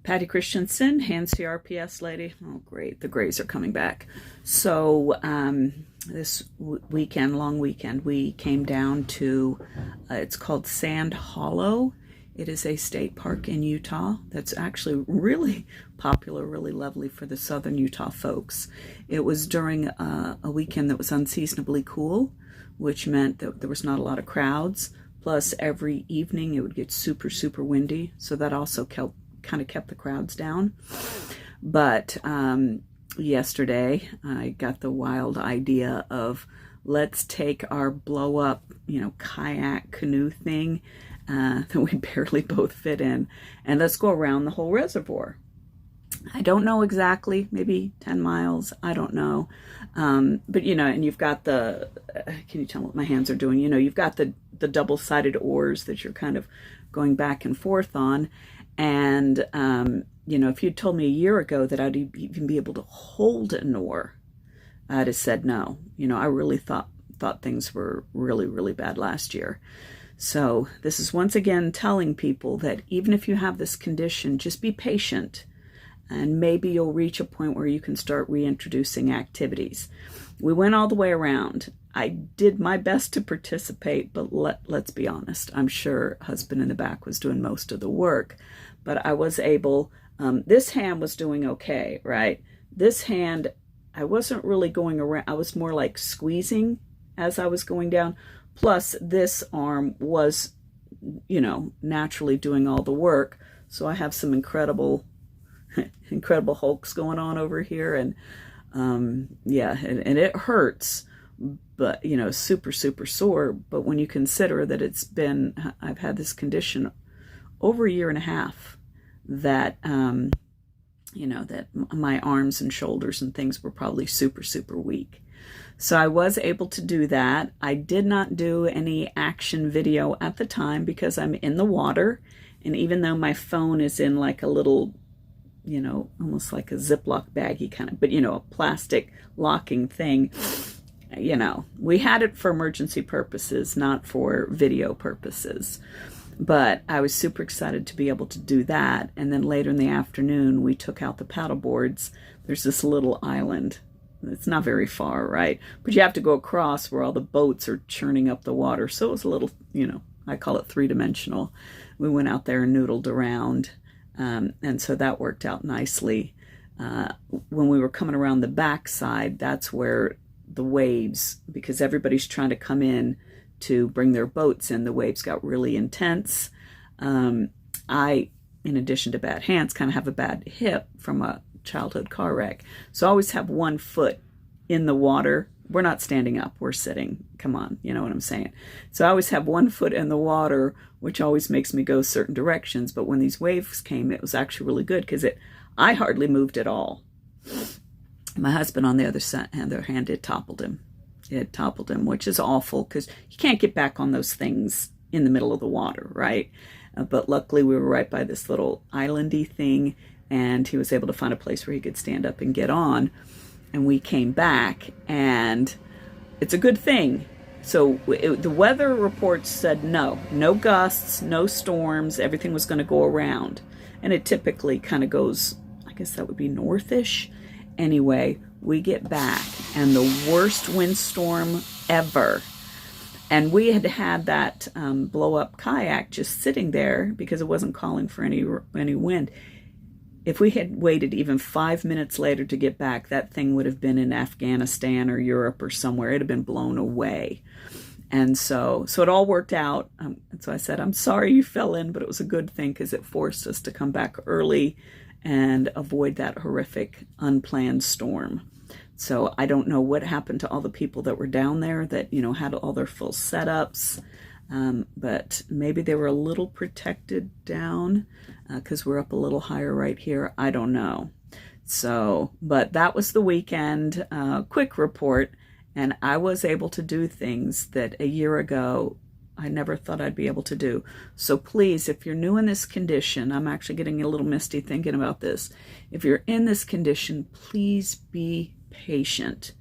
Patty Christensen, Hand CRPS lady. Oh, great. The grays are coming back. So this weekend, long weekend, we came down to, it's called Sand Hollow. It is a state park in Utah that's actually really popular, really lovely for the southern Utah folks. It was during a weekend that was unseasonably cool, which meant that there was not a lot of crowds. Plus, every evening it would get super, super windy. So that also kind of kept the crowds down. But yesterday I got the wild idea of let's take our blow up, kayak canoe thing that we barely both fit in, and let's go around the whole reservoir. I don't know exactly, maybe 10 miles, I don't know. But and you've got the, can you tell what my hands are doing? You've got the double-sided oars that you're kind of going back and forth on. And, if you'd told me a year ago that I'd even be able to hold an oar, I'd have said no. I really thought things were really, really bad last year. So this is once again telling people that even if you have this condition, just be patient. And maybe you'll reach a point where you can start reintroducing activities. We went all the way around. I did my best to participate, but let's be honest. I'm sure husband in the back was doing most of the work, but I was able, this hand was doing okay, right? This hand, I wasn't really going around. I was more like squeezing as I was going down. Plus this arm was, naturally doing all the work. So I have some incredible hulks going on over here. And and it hurts, but super, super sore. But when you consider that I've had this condition over a year and a half, that that my arms and shoulders and things were probably super, super weak. So I was able to do that. I did not do any action video at the time because I'm in the water, and even though my phone is in like a little, almost like a Ziploc baggie kind of, but a plastic locking thing, we had it for emergency purposes, not for video purposes. But I was super excited to be able to do that. And then later in the afternoon, we took out the paddle boards. There's this little island. It's not very far, right? But you have to go across where all the boats are churning up the water. So it was a little, I call it three-dimensional. We went out there and noodled around. And so that worked out nicely. When we were coming around the backside, that's where the waves, because everybody's trying to come in to bring their boats in, the waves got really intense. I, in addition to bad hands, kind of have a bad hip from a childhood car wreck. So I always have one foot in the water. We're not standing up, we're sitting. Come on, you know what I'm saying? So I always have one foot in the water, which always makes me go certain directions. But when these waves came, it was actually really good because I hardly moved at all. My husband, on the other hand, it toppled him. It toppled him, which is awful because you can't get back on those things in the middle of the water, right? But luckily we were right by this little islandy thing, and he was able to find a place where he could stand up and get on. And we came back, and it's a good thing. So the weather reports said no gusts, no storms, everything was going to go around. And it typically kind of goes, I guess that would be northish. Anyway, we get back, and the worst windstorm ever. And we had that blow-up kayak just sitting there because it wasn't calling for any wind. If we had waited even 5 minutes later to get back, that thing would have been in Afghanistan or Europe or somewhere. It had been blown away. And so it all worked out. And so I said, I'm sorry you fell in, but it was a good thing because it forced us to come back early and avoid that horrific unplanned storm. So I don't know what happened to all the people that were down there that, had all their full setups. But maybe they were a little protected down because we're up a little higher right here. I don't know. So, but that was the weekend. Quick report. And I was able to do things that a year ago I never thought I'd be able to do. So please, if you're new in this condition, I'm actually getting a little misty thinking about this. If you're in this condition, please be patient.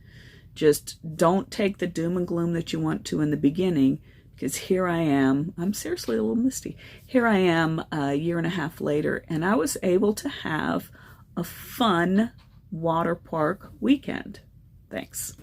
Just don't take the doom and gloom that you want to in the beginning, because here I am. I'm seriously a little misty. Here I am a year and a half later, and I was able to have a fun water park weekend. Thanks.